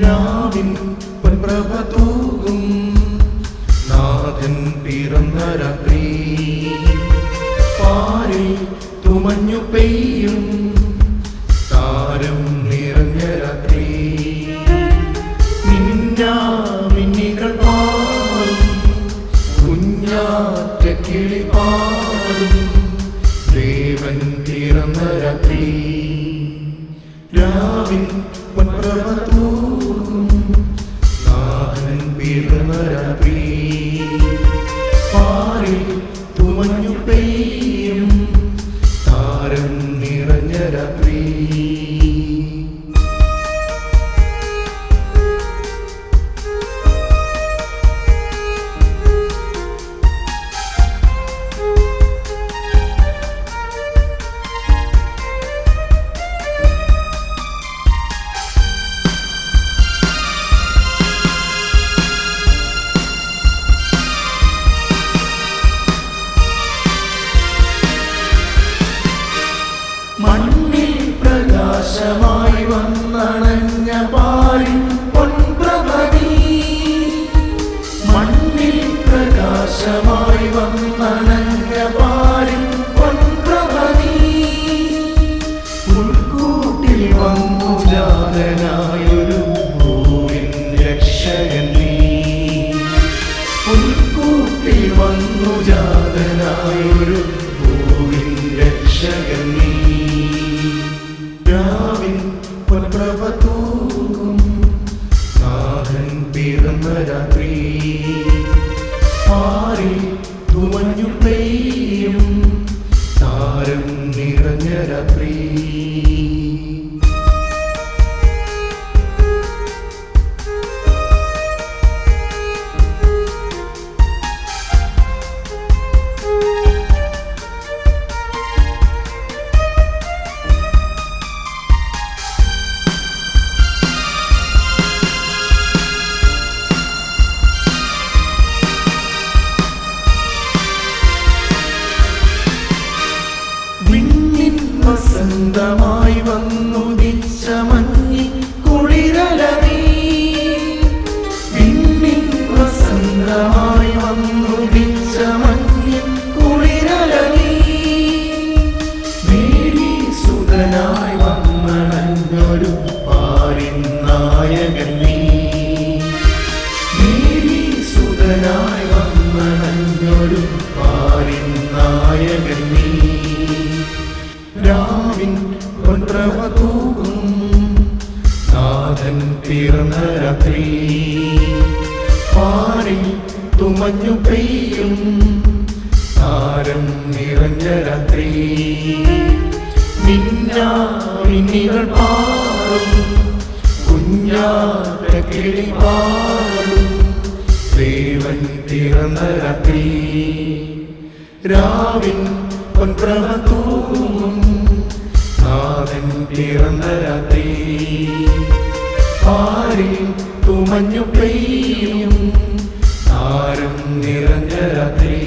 രാവിൻ പൊൻപ്രഭ തൂകും നാഥൻ പിറന്ന രാത്രി പാരിൽ തുമഞ്ഞു പെയ്യും താരം നിറഞ്ഞ രാത്രി മിന്നികൾ പാടും കുഞ്ഞാറ്റ കിളി പാടും ദേവൻ പിറന്ന രാത്രി രാവിൻ പൊൻപ്രഭ തൂകും നാഥൻ പിറന്ന രാത്രി പാരിൽ തുമഞ്ഞു പെയ്യും താരം നിറഞ്ഞ രാത്രി മണ്ണിൽ പ്രകാശമായി വന്നണഞ്ഞ പാരിൻ പൊൻപ്രഭ നീ മണ്ണിൽ പ്രകാശമായി വന്നണഞ്ഞ പാരിൻ പൊൻപ്രഭ നീ ഉൾക്കൂട്ടിൽ വന്നു ജാതനായൊരു ഭൂവിൻ രക്ഷകൻ നീ ഉൾക്കൂട്ടിൽ വന്നു ജാതനായൊരു ഭൂവിൻ രക്ഷകൻ നീ രാവിൻ പൊൻപ്രഭ തൂകും നാഥൻ പിറന്ന രാത്രി പാരിൽ തുമഞ്ഞു പെയ്യും താരം നിറഞ്ഞ രാത്രി വസന്തമായി വന്നുദിച്ച മഞ്ഞി കുളിരല നീ വിണ്ണിൻ വസന്തമായി വന്നുദിച്ച മഞ്ഞി കുളിരല നീ മേരി സുതനായി വന്നണഞ്ഞൊരു പാരിൻ നായകൻ നീ മേരി സുതനായി വന്നണഞ്ഞൊരു പാരിൻ നായകൻ നീ രാവിൻ പൊൻപ്രഭ തൂകും നാഥൻ പിറന്ന രാത്രി പാരിൽ തുമഞ്ഞു പെയ്യും താരം നിറഞ്ഞ രാത്രി മിന്നികൾ പാടും കുഞ്ഞാറ്റ കിളി പാടും ദേവൻ പിറന്ന രാത്രി രാവിൻ പൊൻപ്രഭ തൂകും നാഥൻ പിറന്ന രാത്രി പാരിൽ തുമഞ്ഞു പെയ്യും താരം നിറഞ്ഞ രാത്രി